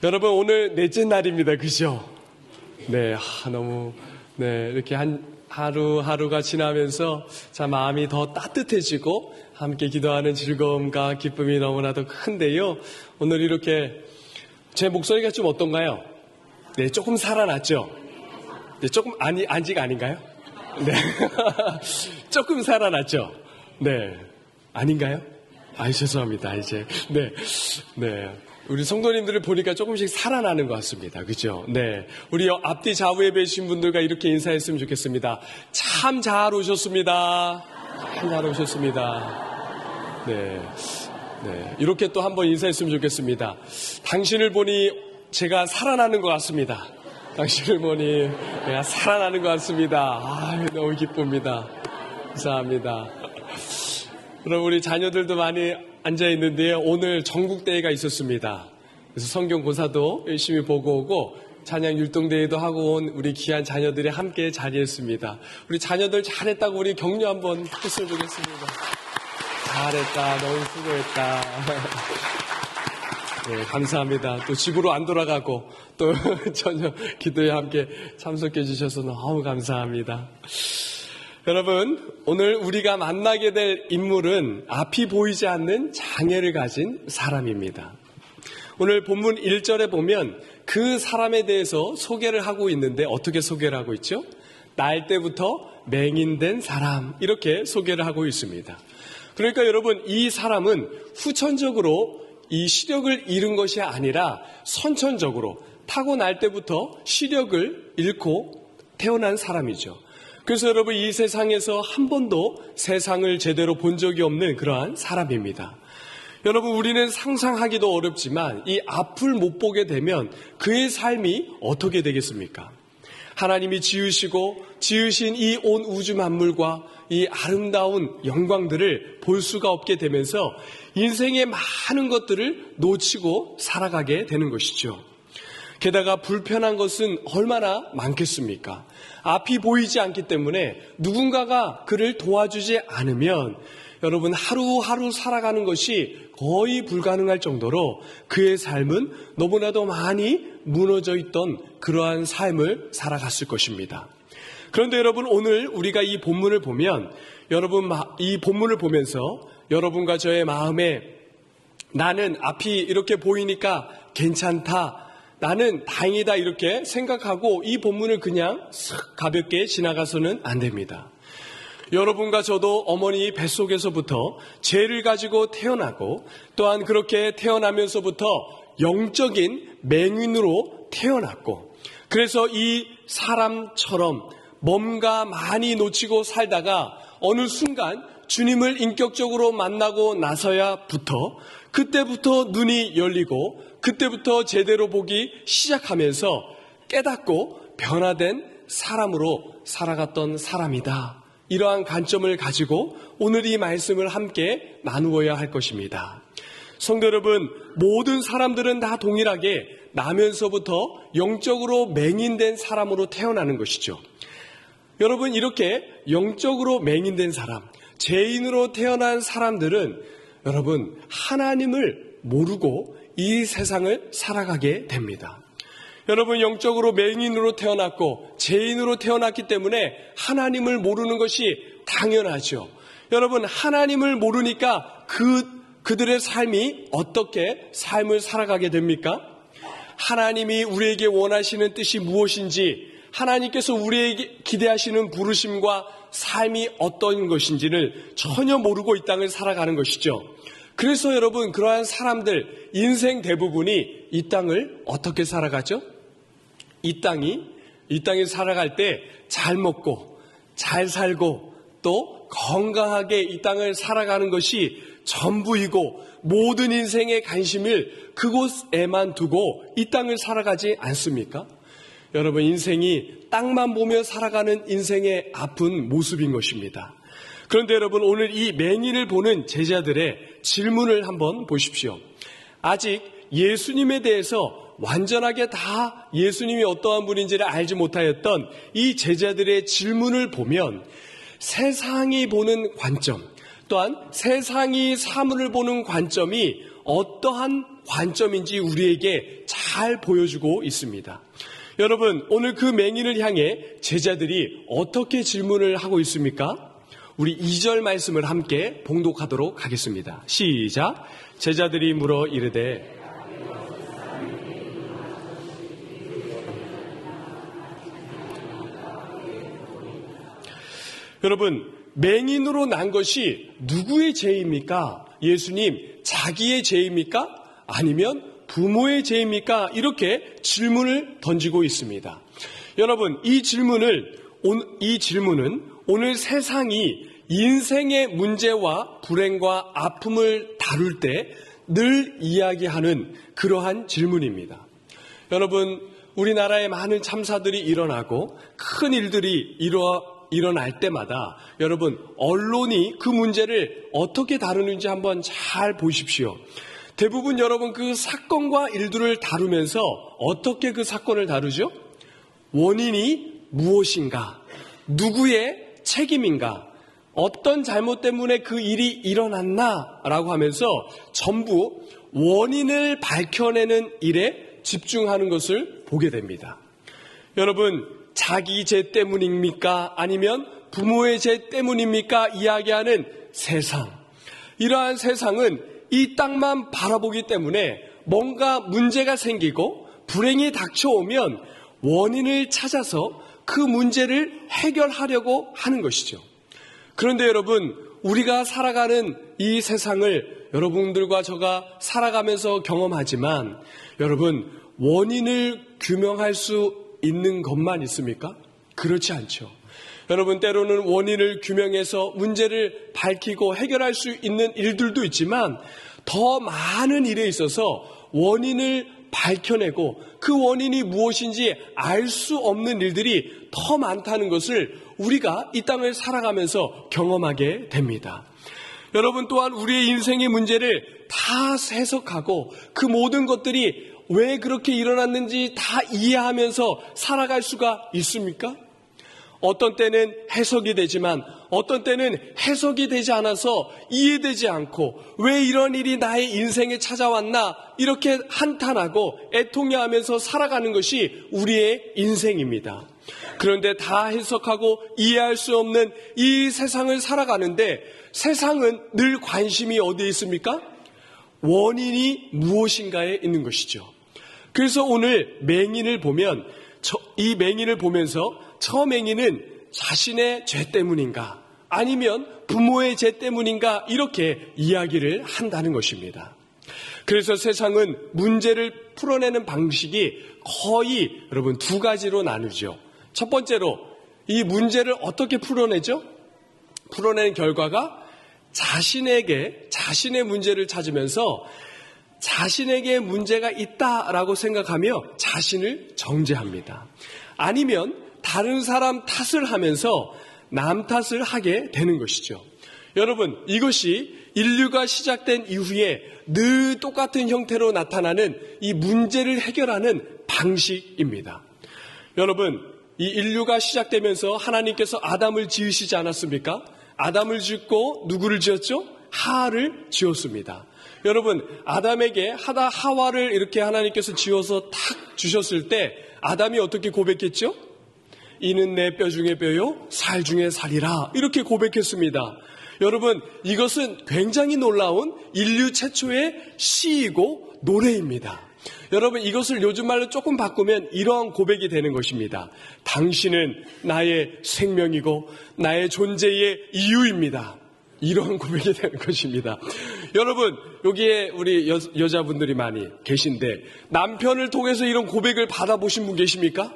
여러분, 오늘 넷째 날입니다. 그죠? 네, 너무, 이렇게 하루하루가 지나면서 참 마음이 더 따뜻해지고 함께 기도하는 즐거움과 기쁨이 너무나도 큰데요. 오늘 이렇게 제 목소리가 좀 어떤가요? 네, 조금 살아났죠? 네, 조금, 아직 아닌가요? 네. 조금 살아났죠? 네. 아닌가요? 죄송합니다, 이제. 네. 우리 성도님들을 보니까 조금씩 살아나는 것 같습니다. 그죠? 네. 우리 앞뒤 좌우에 계신 분들과 이렇게 인사했으면 좋겠습니다. 참 잘 오셨습니다. 참 잘 오셨습니다. 네. 이렇게 또 한번 인사했으면 좋겠습니다. 당신을 보니 제가 살아나는 것 같습니다. 당신을 보니 내가 살아나는 것 같습니다. 너무 기쁩니다. 감사합니다. 그럼 우리 자녀들도 많이 앉아있는데요. 오늘 전국대회가 있었습니다. 그래서 성경고사도 열심히 보고 오고 찬양 율동대회도 하고 온 우리 귀한 자녀들이 함께 자리했습니다. 우리 자녀들 잘했다고 우리 격려 한번 했으면 좋겠습니다. 잘했다. 너무 수고했다. 네, 감사합니다. 또 집으로 안 돌아가고 또 저녁 기도에 함께 참석해 주셔서 너무 감사합니다. 여러분, 오늘 우리가 만나게 될 인물은 앞이 보이지 않는 장애를 가진 사람입니다. 오늘 본문 1절에 보면 그 사람에 대해서 소개를 하고 있는데 어떻게 소개를 하고 있죠? 날 때부터 맹인된 사람, 이렇게 소개를 하고 있습니다. 그러니까 여러분, 이 사람은 후천적으로 이 시력을 잃은 것이 아니라 선천적으로 타고날 때부터 시력을 잃고 태어난 사람이죠. 그래서 여러분, 이 세상에서 한 번도 세상을 제대로 본 적이 없는 그러한 사람입니다. 여러분, 우리는 상상하기도 어렵지만 이 앞을 못 보게 되면 그의 삶이 어떻게 되겠습니까? 하나님이 지으신 이 온 우주 만물과 이 아름다운 영광들을 볼 수가 없게 되면서 인생의 많은 것들을 놓치고 살아가게 되는 것이죠. 게다가 불편한 것은 얼마나 많겠습니까? 앞이 보이지 않기 때문에 누군가가 그를 도와주지 않으면 여러분, 하루하루 살아가는 것이 거의 불가능할 정도로 그의 삶은 너무나도 많이 무너져 있던 그러한 삶을 살아갔을 것입니다. 그런데 여러분, 오늘 우리가 이 본문을 보면 여러분, 이 본문을 보면서 여러분과 저의 마음에 나는 앞이 이렇게 보이니까 괜찮다, 나는 다행이다, 이렇게 생각하고 이 본문을 그냥 쓱 가볍게 지나가서는 안 됩니다. 여러분과 저도 어머니 뱃속에서부터 죄를 가지고 태어나고 또한 그렇게 태어나면서부터 영적인 맹인으로 태어났고, 그래서 이 사람처럼 뭔가 많이 놓치고 살다가 어느 순간 주님을 인격적으로 만나고 나서야부터 그때부터 눈이 열리고 그때부터 제대로 보기 시작하면서 깨닫고 변화된 사람으로 살아갔던 사람이다. 이러한 관점을 가지고 오늘 이 말씀을 함께 나누어야 할 것입니다. 성도 여러분, 모든 사람들은 다 동일하게 나면서부터 영적으로 맹인된 사람으로 태어나는 것이죠. 여러분, 이렇게 영적으로 맹인된 사람, 죄인으로 태어난 사람들은 여러분, 하나님을 모르고 이 세상을 살아가게 됩니다. 여러분, 영적으로 맹인으로 태어났고 죄인으로 태어났기 때문에 하나님을 모르는 것이 당연하죠. 여러분, 하나님을 모르니까 그들의 삶이 어떻게 삶을 살아가게 됩니까? 하나님이 우리에게 원하시는 뜻이 무엇인지, 하나님께서 우리에게 기대하시는 부르심과 삶이 어떤 것인지를 전혀 모르고 이 땅을 살아가는 것이죠. 그래서 여러분, 그러한 사람들 인생 대부분이 이 땅을 어떻게 살아가죠? 이 땅에 살아갈 때 잘 먹고 잘 살고 또 건강하게 이 땅을 살아가는 것이 전부이고 모든 인생의 관심을 그곳에만 두고 이 땅을 살아가지 않습니까? 여러분, 인생이 땅만 보며 살아가는 인생의 아픈 모습인 것입니다. 그런데 여러분, 오늘 이 맹인을 보는 제자들의 질문을 한번 보십시오. 아직 예수님에 대해서 완전하게 다 예수님이 어떠한 분인지를 알지 못하였던 이 제자들의 질문을 보면 세상이 보는 관점, 또한 세상이 사물을 보는 관점이 어떠한 관점인지 우리에게 잘 보여주고 있습니다. 여러분, 오늘 그 맹인을 향해 제자들이 어떻게 질문을 하고 있습니까? 우리 2절 말씀을 함께 봉독하도록 하겠습니다. 시작. 제자들이 물어 이르되 여러분, 맹인으로 난 것이 누구의 죄입니까? 예수님, 자기의 죄입니까? 아니면 부모의 죄입니까? 이렇게 질문을 던지고 있습니다. 여러분, 이 질문은 오늘 세상이 인생의 문제와 불행과 아픔을 다룰 때 늘 이야기하는 그러한 질문입니다. 여러분, 우리나라에 많은 참사들이 일어나고 큰 일들이 일어날 때마다 여러분, 언론이 그 문제를 어떻게 다루는지 한번 잘 보십시오. 대부분 여러분 그 사건과 일들을 다루면서 어떻게 그 사건을 다루죠? 원인이 무엇인가? 누구의 책임인가? 어떤 잘못 때문에 그 일이 일어났나? 라고 하면서 전부 원인을 밝혀내는 일에 집중하는 것을 보게 됩니다. 여러분, 자기 죄 때문입니까? 아니면 부모의 죄 때문입니까? 이야기하는 세상. 이러한 세상은 이 땅만 바라보기 때문에 뭔가 문제가 생기고 불행이 닥쳐오면 원인을 찾아서 그 문제를 해결하려고 하는 것이죠. 그런데 여러분, 우리가 살아가는 이 세상을 여러분들과 저가 살아가면서 경험하지만 여러분, 원인을 규명할 수 있는 것만 있습니까? 그렇지 않죠. 여러분, 때로는 원인을 규명해서 문제를 밝히고 해결할 수 있는 일들도 있지만 더 많은 일에 있어서 원인을 밝혀내고 그 원인이 무엇인지 알 수 없는 일들이 더 많다는 것을 우리가 이 땅을 살아가면서 경험하게 됩니다. 여러분, 또한 우리의 인생의 문제를 다 해석하고 그 모든 것들이 왜 그렇게 일어났는지 다 이해하면서 살아갈 수가 있습니까? 어떤 때는 해석이 되지만 어떤 때는 해석이 되지 않아서 이해되지 않고 왜 이런 일이 나의 인생에 찾아왔나 이렇게 한탄하고 애통해하면서 살아가는 것이 우리의 인생입니다. 그런데 다 해석하고 이해할 수 없는 이 세상을 살아가는데 세상은 늘 관심이 어디에 있습니까? 원인이 무엇인가에 있는 것이죠. 그래서 오늘 맹인을 보면 이 맹인을 보면서 저 맹인은 자신의 죄 때문인가 아니면 부모의 죄 때문인가 이렇게 이야기를 한다는 것입니다. 그래서 세상은 문제를 풀어내는 방식이 거의 여러분 두 가지로 나누죠. 첫 번째로 이 문제를 어떻게 풀어내죠? 풀어내는 결과가 자신의 문제를 찾으면서 자신에게 문제가 있다라고 생각하며 자신을 정죄합니다. 아니면 다른 사람 탓을 하면서 남 탓을 하게 되는 것이죠. 여러분, 이것이 인류가 시작된 이후에 늘 똑같은 형태로 나타나는 이 문제를 해결하는 방식입니다. 여러분, 이 인류가 시작되면서 하나님께서 아담을 지으시지 않았습니까? 아담을 짓고 누구를 지었죠? 하와를 지었습니다. 여러분, 아담에게 하와를 이렇게 하나님께서 지어서 탁 주셨을 때 아담이 어떻게 고백했죠? 이는 내 뼈 중에 뼈요 살 중에 살이라 이렇게 고백했습니다. 여러분, 이것은 굉장히 놀라운 인류 최초의 시이고 노래입니다. 여러분, 이것을 요즘 말로 조금 바꾸면 이러한 고백이 되는 것입니다. 당신은 나의 생명이고 나의 존재의 이유입니다. 이러한 고백이 되는 것입니다. 여러분, 여기에 우리 여자분들이 많이 계신데 남편을 통해서 이런 고백을 받아보신 분 계십니까?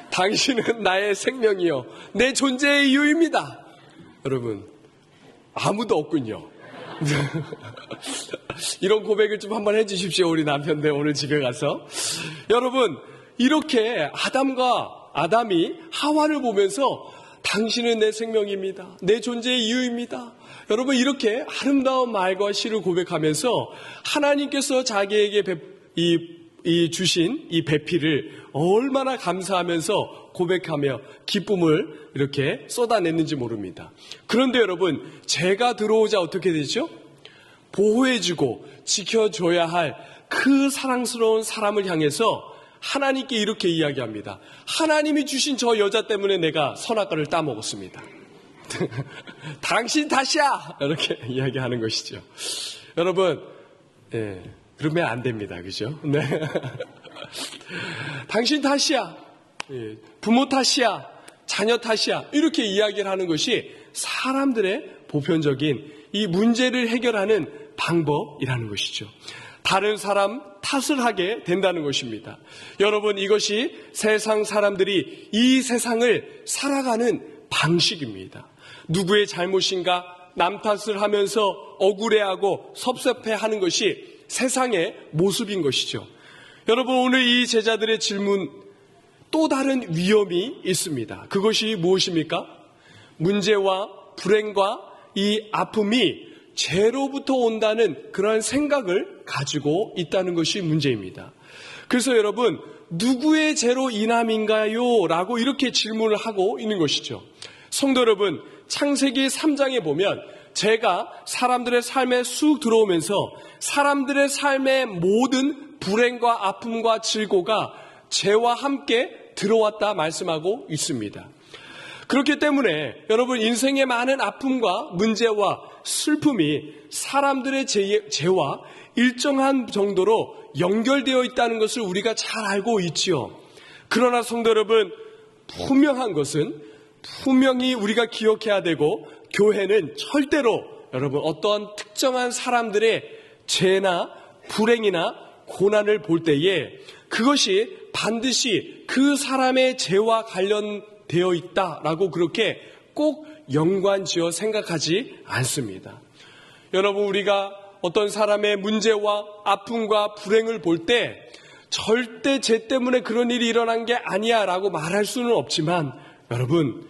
당신은 나의 생명이요 내 존재의 이유입니다. 여러분, 아무도 없군요. 이런 고백을 좀 한번 해주십시오. 우리 남편들 오늘 집에 가서. 여러분, 이렇게 아담이 하와를 보면서 당신은 내 생명입니다. 내 존재의 이유입니다. 여러분, 이렇게 아름다운 말과 시를 고백하면서 하나님께서 자기에게 주신 이 배필을 얼마나 감사하면서 고백하며 기쁨을 이렇게 쏟아냈는지 모릅니다. 그런데 여러분, 죄가 들어오자 어떻게 되죠? 보호해주고 지켜줘야 할 그 사랑스러운 사람을 향해서 하나님께 이렇게 이야기합니다. 하나님이 주신 저 여자 때문에 내가 선악과를 따먹었습니다. 당신 탓이야! 이렇게 이야기하는 것이죠. 여러분, 그러면 안 됩니다. 그죠? 네. 당신 탓이야. 부모 탓이야. 자녀 탓이야. 이렇게 이야기를 하는 것이 사람들의 보편적인 이 문제를 해결하는 방법이라는 것이죠. 다른 사람 탓을 하게 된다는 것입니다. 여러분, 이것이 세상 사람들이 이 세상을 살아가는 방식입니다. 누구의 잘못인가 남 탓을 하면서 억울해하고 섭섭해하는 것이 세상의 모습인 것이죠. 여러분, 오늘 이 제자들의 질문, 또 다른 위험이 있습니다. 그것이 무엇입니까? 문제와 불행과 이 아픔이 죄로부터 온다는 그런 생각을 가지고 있다는 것이 문제입니다. 그래서 여러분, 누구의 죄로 인함인가요? 라고 이렇게 질문을 하고 있는 것이죠. 성도 여러분, 창세기 3장에 보면 죄가 사람들의 삶에 쑥 들어오면서 사람들의 삶의 모든 불행과 아픔과 질고가 죄와 함께 들어왔다 말씀하고 있습니다. 그렇기 때문에 여러분, 인생의 많은 아픔과 문제와 슬픔이 사람들의 죄와 일정한 정도로 연결되어 있다는 것을 우리가 잘 알고 있지요. 그러나 성도 여러분, 분명한 것은 분명히 우리가 기억해야 되고, 교회는 절대로 여러분 어떠한 특정한 사람들의 죄나 불행이나 고난을 볼 때에 그것이 반드시 그 사람의 죄와 관련되어 있다라고 그렇게 꼭 연관지어 생각하지 않습니다. 여러분, 우리가 어떤 사람의 문제와 아픔과 불행을 볼 때 절대 죄 때문에 그런 일이 일어난 게 아니야 라고 말할 수는 없지만, 여러분,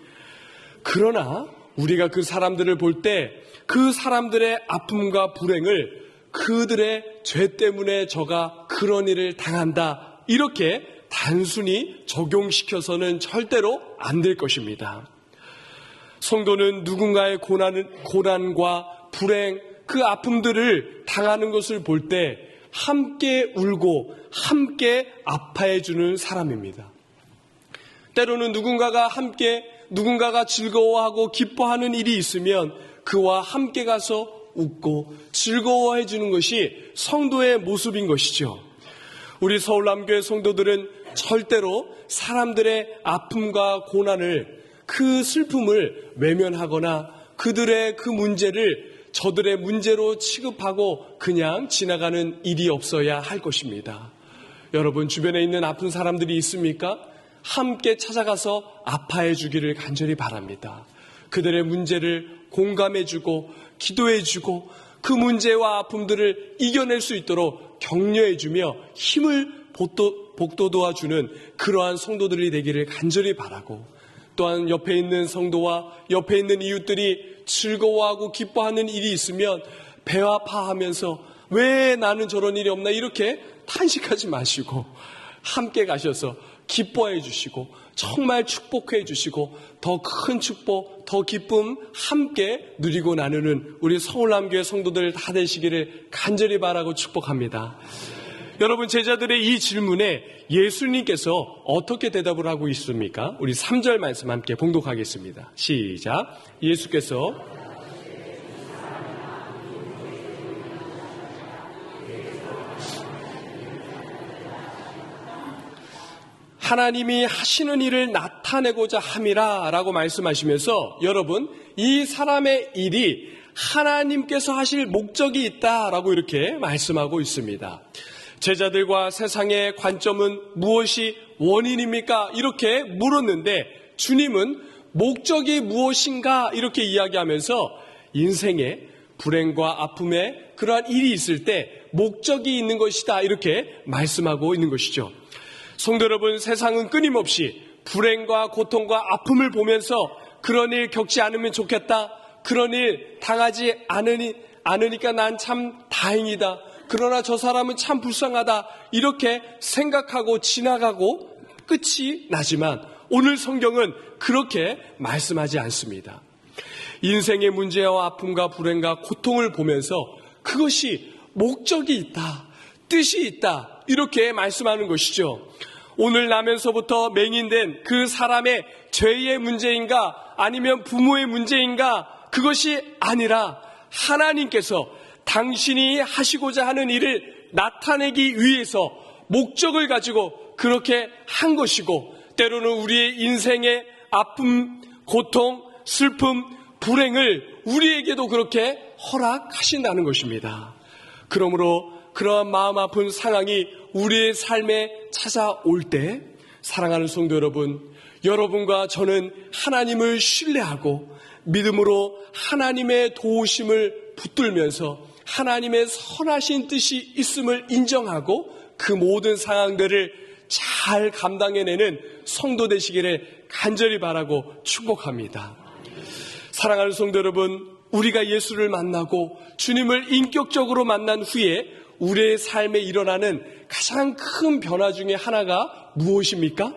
그러나 우리가 그 사람들을 볼 때 그 사람들의 아픔과 불행을 그들의 죄 때문에 저가 그런 일을 당한다, 이렇게 단순히 적용시켜서는 절대로 안 될 것입니다. 성도는 누군가의 고난과 불행, 그 아픔들을 당하는 것을 볼 때 함께 울고 함께 아파해주는 사람입니다. 때로는 누군가가 즐거워하고 기뻐하는 일이 있으면 그와 함께 가서 웃고 즐거워해주는 것이 성도의 모습인 것이죠. 우리 서울남교회 성도들은 절대로 사람들의 아픔과 고난을, 그 슬픔을 외면하거나 그들의 그 문제를 저들의 문제로 취급하고 그냥 지나가는 일이 없어야 할 것입니다. 여러분, 주변에 있는 아픈 사람들이 있습니까? 함께 찾아가서 아파해 주기를 간절히 바랍니다. 그들의 문제를 공감해 주고 기도해 주고 그 문제와 아픔들을 이겨낼 수 있도록 격려해 주며 힘을 복돋아 주는 그러한 성도들이 되기를 간절히 바라고, 또한 옆에 있는 성도와 옆에 있는 이웃들이 즐거워하고 기뻐하는 일이 있으면 배아파하면서 왜 나는 저런 일이 없나 이렇게 탄식하지 마시고 함께 가셔서 기뻐해 주시고 정말 축복해 주시고 더 큰 축복, 더 기쁨 함께 누리고 나누는 우리 서울남교회 성도들 다 되시기를 간절히 바라고 축복합니다. 여러분, 제자들의 이 질문에 예수님께서 어떻게 대답을 하고 있습니까? 우리 3절 말씀 함께 봉독하겠습니다. 시작. 예수께서 하나님이 하시는 일을 나타내고자 함이라 라고 말씀하시면서, 여러분, 이 사람의 일이 하나님께서 하실 목적이 있다라고 이렇게 말씀하고 있습니다. 제자들과 세상의 관점은 무엇이 원인입니까? 이렇게 물었는데 주님은 목적이 무엇인가 이렇게 이야기하면서 인생의 불행과 아픔에 그러한 일이 있을 때 목적이 있는 것이다 이렇게 말씀하고 있는 것이죠. 성도 여러분, 세상은 끊임없이 불행과 고통과 아픔을 보면서 그런 일 겪지 않으면 좋겠다, 그런 일 당하지 않으니까 난 참 다행이다, 그러나 저 사람은 참 불쌍하다 이렇게 생각하고 지나가고 끝이 나지만 오늘 성경은 그렇게 말씀하지 않습니다. 인생의 문제와 아픔과 불행과 고통을 보면서 그것이 목적이 있다, 뜻이 있다, 이렇게 말씀하는 것이죠. 오늘 나면서부터 맹인된 그 사람의 죄의 문제인가 아니면 부모의 문제인가, 그것이 아니라 하나님께서 당신이 하시고자 하는 일을 나타내기 위해서 목적을 가지고 그렇게 한 것이고, 때로는 우리의 인생의 아픔, 고통, 슬픔, 불행을 우리에게도 그렇게 허락하신다는 것입니다. 그러므로 그러한 마음 아픈 상황이 우리의 삶에 찾아올 때, 사랑하는 성도 여러분, 여러분과 저는 하나님을 신뢰하고 믿음으로 하나님의 도우심을 붙들면서 하나님의 선하신 뜻이 있음을 인정하고 그 모든 상황들을 잘 감당해내는 성도 되시기를 간절히 바라고 축복합니다. 사랑하는 성도 여러분, 우리가 예수를 만나고 주님을 인격적으로 만난 후에 우리의 삶에 일어나는 가장 큰 변화 중에 하나가 무엇입니까?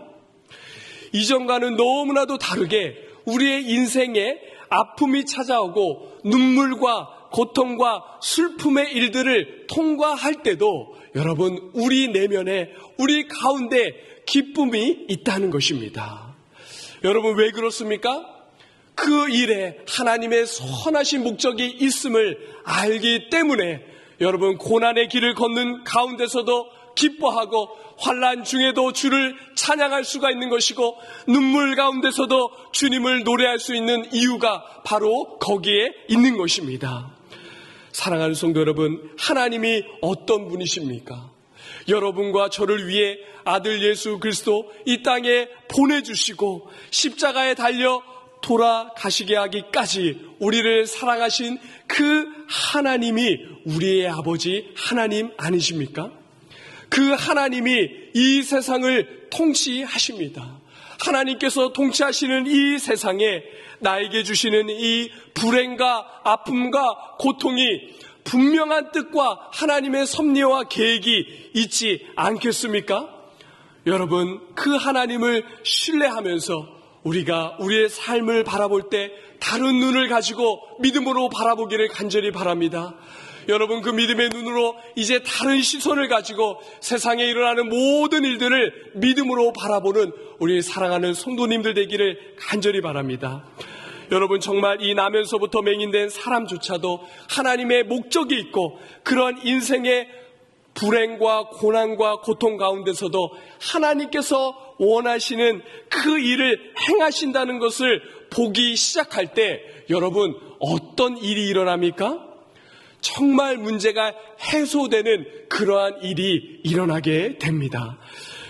이전과는 너무나도 다르게 우리의 인생에 아픔이 찾아오고 눈물과 고통과 슬픔의 일들을 통과할 때도 여러분, 우리 내면에, 우리 가운데 기쁨이 있다는 것입니다. 여러분, 왜 그렇습니까? 그 일에 하나님의 선하신 목적이 있음을 알기 때문에 여러분, 고난의 길을 걷는 가운데서도 기뻐하고 환난 중에도 주를 찬양할 수가 있는 것이고, 눈물 가운데서도 주님을 노래할 수 있는 이유가 바로 거기에 있는 것입니다. 사랑하는 성도 여러분, 하나님이 어떤 분이십니까? 여러분과 저를 위해 아들 예수 그리스도 이 땅에 보내주시고 십자가에 달려 돌아가시게 하기까지 우리를 사랑하신 그 하나님이 우리의 아버지 하나님 아니십니까? 그 하나님이 이 세상을 통치하십니다. 하나님께서 통치하시는 이 세상에 나에게 주시는 이 불행과 아픔과 고통이 분명한 뜻과 하나님의 섭리와 계획이 있지 않겠습니까? 여러분, 그 하나님을 신뢰하면서 우리가 우리의 삶을 바라볼 때 다른 눈을 가지고 믿음으로 바라보기를 간절히 바랍니다. 여러분, 그 믿음의 눈으로 이제 다른 시선을 가지고 세상에 일어나는 모든 일들을 믿음으로 바라보는 우리 사랑하는 성도님들 되기를 간절히 바랍니다. 여러분, 정말 이 나면서부터 맹인된 사람조차도 하나님의 목적이 있고 그런 인생의 불행과 고난과 고통 가운데서도 하나님께서 원하시는 그 일을 행하신다는 것을 보기 시작할 때 여러분, 어떤 일이 일어납니까? 정말 문제가 해소되는 그러한 일이 일어나게 됩니다.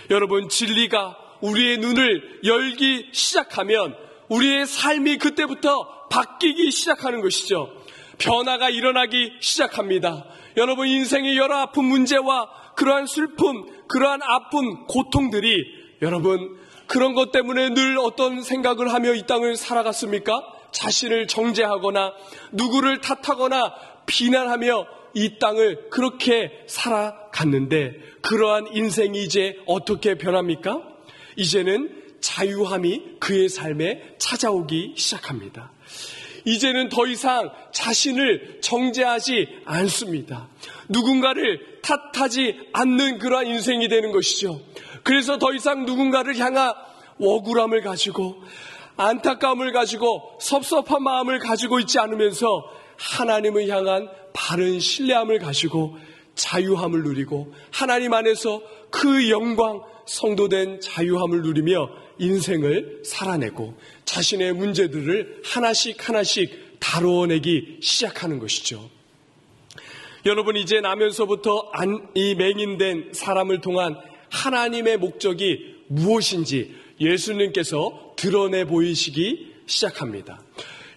여러분, 진리가 우리의 눈을 열기 시작하면 우리의 삶이 그때부터 바뀌기 시작하는 것이죠. 변화가 일어나기 시작합니다. 여러분, 인생의 여러 아픈 문제와 그러한 슬픔, 그러한 아픈 고통들이 여러분, 그런 것 때문에 늘 어떤 생각을 하며 이 땅을 살아갔습니까? 자신을 정죄하거나 누구를 탓하거나 비난하며 이 땅을 그렇게 살아갔는데, 그러한 인생이 이제 어떻게 변합니까? 이제는 자유함이 그의 삶에 찾아오기 시작합니다. 이제는 더 이상 자신을 정죄하지 않습니다. 누군가를 탓하지 않는 그러한 인생이 되는 것이죠. 그래서 더 이상 누군가를 향한 억울함을 가지고 안타까움을 가지고 섭섭한 마음을 가지고 있지 않으면서 하나님을 향한 바른 신뢰함을 가지고 자유함을 누리고 하나님 안에서 그 영광, 성도된 자유함을 누리며 인생을 살아내고 자신의 문제들을 하나씩 하나씩 다뤄내기 시작하는 것이죠. 여러분, 이제 나면서부터 이 맹인된 사람을 통한 하나님의 목적이 무엇인지 예수님께서 드러내 보이시기 시작합니다.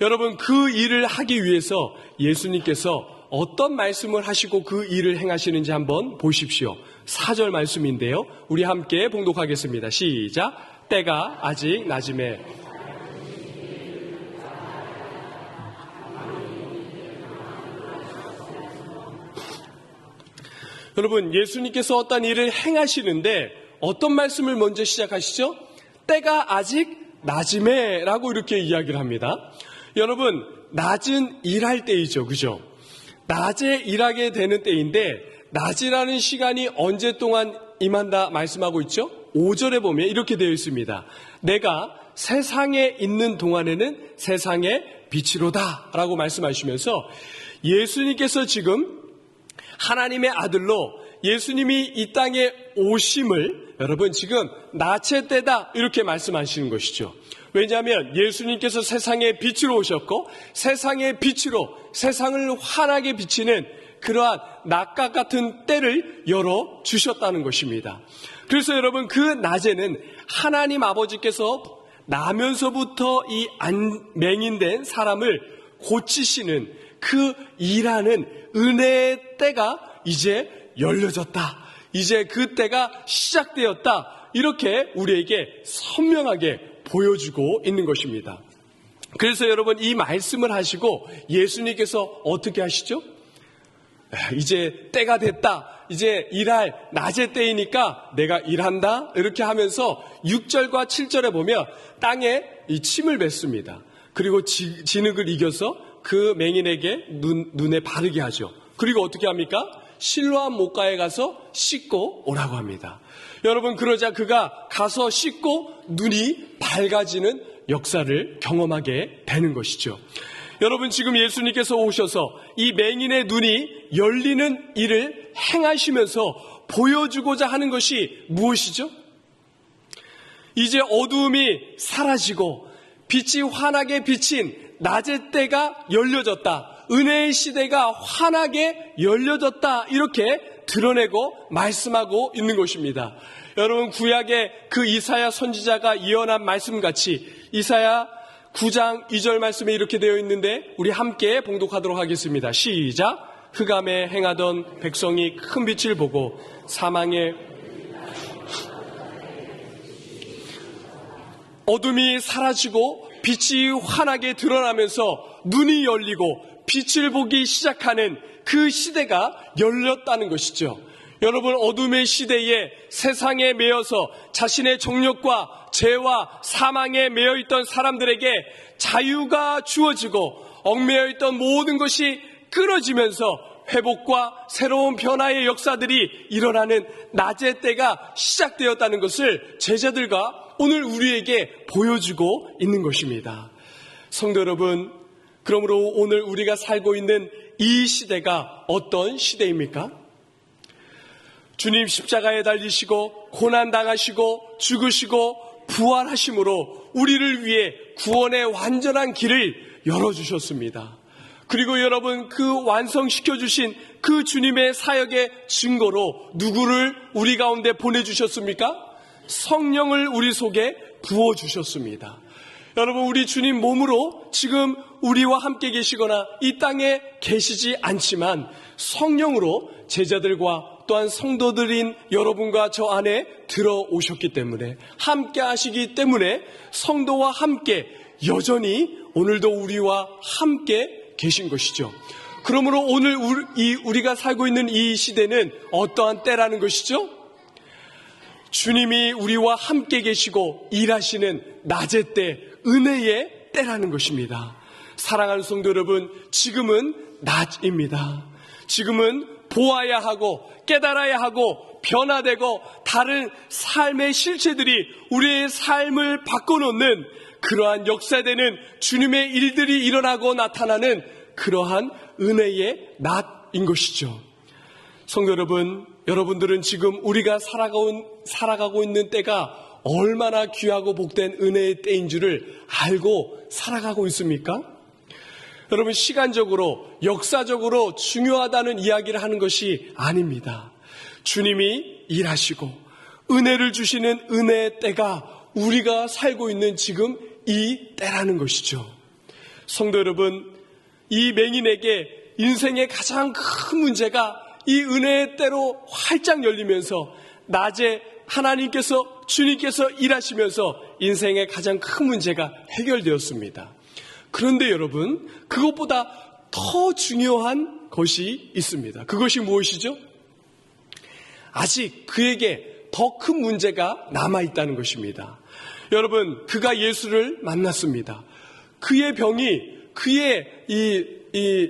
여러분, 그 일을 하기 위해서 예수님께서 어떤 말씀을 하시고 그 일을 행하시는지 한번 보십시오. 4절 말씀인데요. 우리 함께 봉독하겠습니다. 시작. 때가 아직 낮음에 여러분, 예수님께서 어떤 일을 행하시는데 어떤 말씀을 먼저 시작하시죠? 때가 아직 낮음에 라고 이렇게 이야기를 합니다. 여러분, 낮은 일할 때이죠. 그죠? 낮에 일하게 되는 때인데 낮이라는 시간이 언제 동안 임한다 말씀하고 있죠? 5절에 보면 이렇게 되어 있습니다. 내가 세상에 있는 동안에는 세상의 빛이로다 라고 말씀하시면서 예수님께서 지금 하나님의 아들로 예수님이 이 땅에 오심을 여러분 지금 낮의 때다 이렇게 말씀하시는 것이죠. 왜냐하면 예수님께서 세상의 빛으로 오셨고 세상의 빛으로 세상을 환하게 비치는 그러한 낮과 같은 때를 열어주셨다는 것입니다. 그래서 여러분 그 낮에는 하나님 아버지께서 나면서부터 이 맹인된 사람을 고치시는 그 일하는 은혜의 때가 이제 열려졌다. 이제 그 때가 시작되었다. 이렇게 우리에게 선명하게 보여주고 있는 것입니다. 그래서 여러분 이 말씀을 하시고 예수님께서 어떻게 하시죠? 이제 때가 됐다. 이제 일할 낮의 때이니까 내가 일한다. 이렇게 하면서 6절과 7절에 보면 땅에 이 침을 뱉습니다. 그리고 진흙을 이겨서 그 맹인에게 눈에 바르게 하죠. 그리고 어떻게 합니까? 실로암 못가에 가서 씻고 오라고 합니다. 여러분 그러자 그가 가서 씻고 눈이 밝아지는 역사를 경험하게 되는 것이죠. 여러분 지금 예수님께서 오셔서 이 맹인의 눈이 열리는 일을 행하시면서 보여주고자 하는 것이 무엇이죠? 이제 어두움이 사라지고 빛이 환하게 비친 낮의 때가 열려졌다. 은혜의 시대가 환하게 열려졌다. 이렇게 드러내고 말씀하고 있는 것입니다. 여러분 구약의 그 이사야 선지자가 예언한 말씀같이 이사야 9장 2절 말씀에 이렇게 되어 있는데 우리 함께 봉독하도록 하겠습니다. 시작. 흑암에 행하던 백성이 큰 빛을 보고 사망의 어둠이 사라지고 빛이 환하게 드러나면서 눈이 열리고 빛을 보기 시작하는 그 시대가 열렸다는 것이죠. 여러분 어둠의 시대에 세상에 매여서 자신의 정욕과 죄와 사망에 매여있던 사람들에게 자유가 주어지고 얽매여있던 모든 것이 끊어지면서 회복과 새로운 변화의 역사들이 일어나는 낮의 때가 시작되었다는 것을 제자들과 오늘 우리에게 보여주고 있는 것입니다. 성도 여러분, 그러므로 오늘 우리가 살고 있는 이 시대가 어떤 시대입니까? 주님 십자가에 달리시고 고난당하시고 죽으시고 부활하심으로 우리를 위해 구원의 완전한 길을 열어주셨습니다. 그리고 여러분 그 완성시켜주신 그 주님의 사역의 증거로 누구를 우리 가운데 보내주셨습니까? 성령을 우리 속에 부어주셨습니다. 여러분 우리 주님 몸으로 지금 우리와 함께 계시거나 이 땅에 계시지 않지만 성령으로 제자들과 또한 성도들인 여러분과 저 안에 들어오셨기 때문에 함께 하시기 때문에 성도와 함께 여전히 오늘도 우리와 함께 계신 것이죠. 그러므로 오늘 우리가 살고 있는 이 시대는 어떠한 때라는 것이죠? 주님이 우리와 함께 계시고 일하시는 낮의 때, 은혜의 때라는 것입니다. 사랑하는 성도 여러분, 지금은 낮입니다. 지금은 보아야 하고 깨달아야 하고 변화되고 다른 삶의 실체들이 우리의 삶을 바꿔놓는 그러한 역사되는 주님의 일들이 일어나고 나타나는 그러한 은혜의 낮인 것이죠. 성도 여러분, 여러분들은 지금 우리가 살아가고 있는 때가 얼마나 귀하고 복된 은혜의 때인 줄을 알고 살아가고 있습니까? 여러분 시간적으로 역사적으로 중요하다는 이야기를 하는 것이 아닙니다. 주님이 일하시고 은혜를 주시는 은혜의 때가 우리가 살고 있는 지금 이 때라는 것이죠. 성도 여러분, 이 맹인에게 인생의 가장 큰 문제가 이 은혜의 때로 활짝 열리면서 낮에 하나님께서 주님께서 일하시면서 인생의 가장 큰 문제가 해결되었습니다. 그런데 여러분, 그것보다 더 중요한 것이 있습니다. 그것이 무엇이죠? 아직 그에게 더 큰 문제가 남아있다는 것입니다. 여러분, 그가 예수를 만났습니다. 그의 병이, 그의 이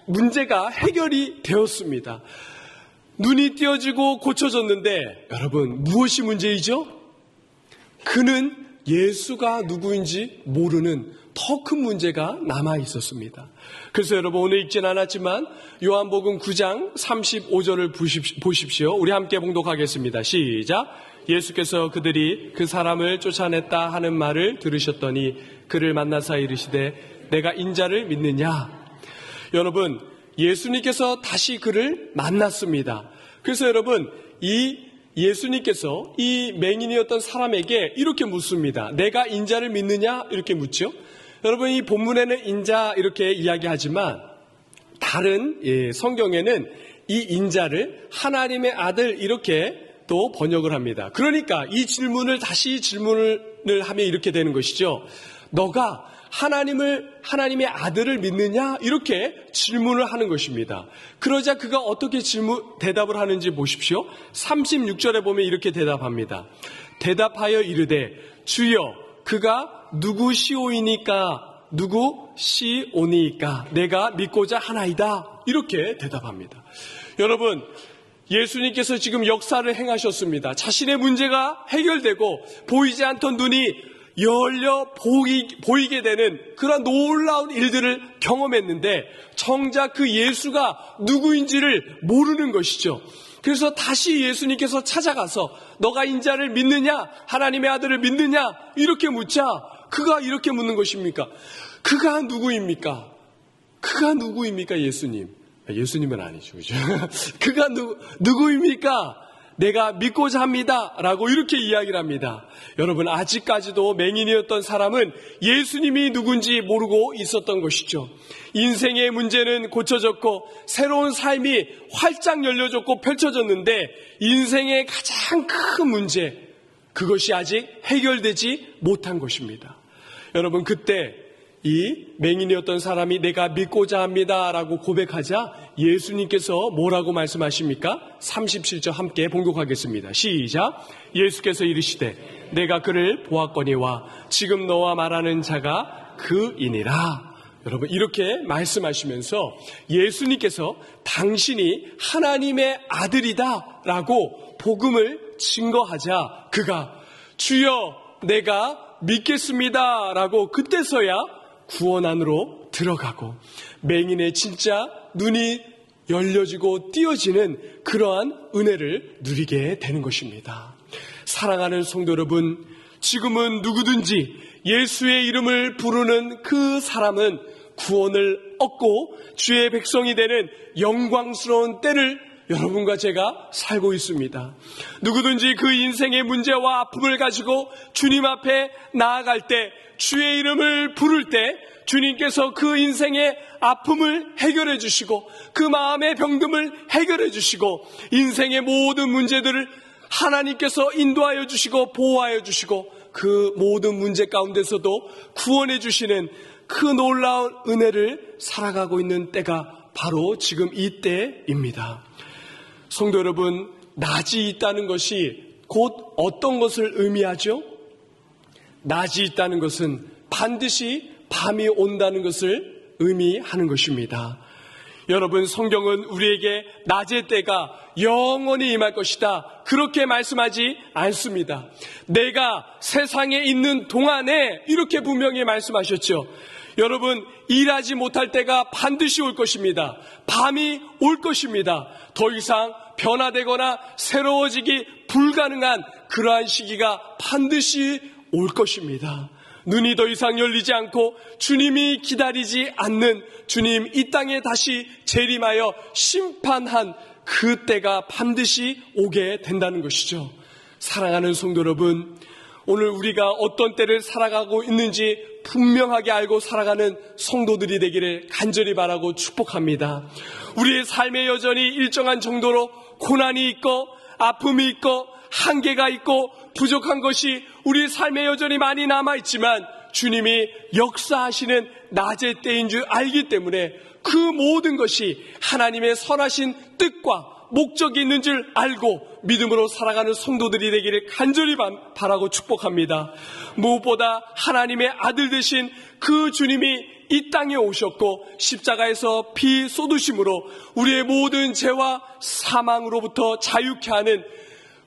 문제가 해결이 되었습니다. 눈이 띄어지고 고쳐졌는데 여러분 무엇이 문제이죠? 그는 예수가 누구인지 모르는 더 큰 문제가 남아 있었습니다. 그래서 여러분 오늘 읽진 않았지만 요한복음 9장 35절을 보십시오. 우리 함께 봉독하겠습니다. 시작. 예수께서 그들이 그 사람을 쫓아냈다 하는 말을 들으셨더니 그를 만나사 이르시되 내가 인자를 믿느냐? 여러분 예수님께서 다시 그를 만났습니다. 그래서 여러분 이 예수님께서 이 맹인이었던 사람에게 이렇게 묻습니다. 내가 인자를 믿느냐? 이렇게 묻죠. 여러분 이 본문에는 인자 이렇게 이야기하지만 다른 성경에는 이 인자를 하나님의 아들 이렇게 또 번역을 합니다. 그러니까 이 질문을 다시 질문을 하면 이렇게 되는 것이죠. 너가 하나님의 아들을 믿느냐? 이렇게 질문을 하는 것입니다. 그러자 그가 어떻게 대답을 하는지 보십시오. 36절에 보면 이렇게 대답합니다. 대답하여 이르되 주여 그가 누구시오니까 내가 믿고자 하나이다. 이렇게 대답합니다. 여러분 예수님께서 지금 역사를 행하셨습니다. 자신의 문제가 해결되고 보이지 않던 눈이 열려 보이게 되는 그런 놀라운 일들을 경험했는데 정작 그 예수가 누구인지를 모르는 것이죠. 그래서 다시 예수님께서 찾아가서 너가 인자를 믿느냐? 하나님의 아들을 믿느냐? 이렇게 묻자 그가 이렇게 묻는 것입니까? 그가 누구입니까? 그가 누구입니까? 예수님은 아니죠. 그죠? 그가 누구입니까? 내가 믿고자 합니다. 라고 이렇게 이야기를 합니다. 여러분 아직까지도 맹인이었던 사람은 예수님이 누군지 모르고 있었던 것이죠. 인생의 문제는 고쳐졌고 새로운 삶이 활짝 열려졌고 펼쳐졌는데 인생의 가장 큰 문제 그것이 아직 해결되지 못한 것입니다. 여러분 그때 이 맹인이었던 사람이 내가 믿고자 합니다 라고 고백하자 예수님께서 뭐라고 말씀하십니까? 37절 함께 봉독하겠습니다. 시작. 예수께서 이르시되 내가 그를 보았거니와 지금 너와 말하는 자가 그이니라. 여러분 이렇게 말씀하시면서 예수님께서 당신이 하나님의 아들이다 라고 복음을 증거하자 그가 주여 내가 믿겠습니다 라고 그때서야 구원 안으로 들어가고 맹인의 진짜 눈이 열려지고 띄어지는 그러한 은혜를 누리게 되는 것입니다. 사랑하는 성도 여러분, 지금은 누구든지 예수의 이름을 부르는 그 사람은 구원을 얻고 주의 백성이 되는 영광스러운 때를 여러분과 제가 살고 있습니다. 누구든지 그 인생의 문제와 아픔을 가지고 주님 앞에 나아갈 때 주의 이름을 부를 때 주님께서 그 인생의 아픔을 해결해 주시고 그 마음의 병듦을 해결해 주시고 인생의 모든 문제들을 하나님께서 인도하여 주시고 보호하여 주시고 그 모든 문제 가운데서도 구원해 주시는 그 놀라운 은혜를 살아가고 있는 때가 바로 지금 이 때입니다. 성도 여러분, 낮이 있다는 것이 곧 어떤 것을 의미하죠? 낮이 있다는 것은 반드시 밤이 온다는 것을 의미하는 것입니다. 여러분, 성경은 우리에게 낮의 때가 영원히 임할 것이다 그렇게 말씀하지 않습니다. 내가 세상에 있는 동안에 이렇게 분명히 말씀하셨죠. 여러분, 일하지 못할 때가 반드시 올 것입니다. 밤이 올 것입니다. 더 이상 변화되거나 새로워지기 불가능한 그러한 시기가 반드시 올 것입니다. 눈이 더 이상 열리지 않고 주님이 기다리지 않는 주님 이 땅에 다시 재림하여 심판한 그 때가 반드시 오게 된다는 것이죠. 사랑하는 성도 여러분, 오늘 우리가 어떤 때를 살아가고 있는지 분명하게 알고 살아가는 성도들이 되기를 간절히 바라고 축복합니다. 우리의 삶의 여전히 일정한 정도로 고난이 있고 아픔이 있고 한계가 있고 부족한 것이 우리 삶에 여전히 많이 남아있지만 주님이 역사하시는 낮의 때인 줄 알기 때문에 그 모든 것이 하나님의 선하신 뜻과 목적이 있는 줄 알고 믿음으로 살아가는 성도들이 되기를 간절히 바라고 축복합니다. 무엇보다 하나님의 아들 되신 그 주님이 이 땅에 오셨고 십자가에서 피 쏟으심으로 우리의 모든 죄와 사망으로부터 자유케 하는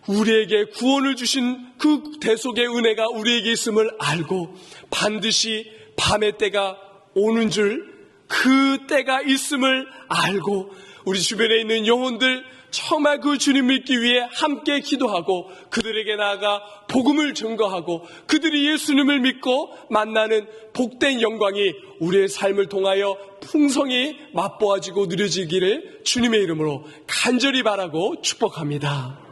우리에게 구원을 주신 그 대속의 은혜가 우리에게 있음을 알고 반드시 밤의 때가 오는 줄, 그 때가 있음을 알고 우리 주변에 있는 영혼들 정말 그 주님 믿기 위해 함께 기도하고 그들에게 나아가 복음을 증거하고 그들이 예수님을 믿고 만나는 복된 영광이 우리의 삶을 통하여 풍성히 맛보아지고 누려지기를 주님의 이름으로 간절히 바라고 축복합니다.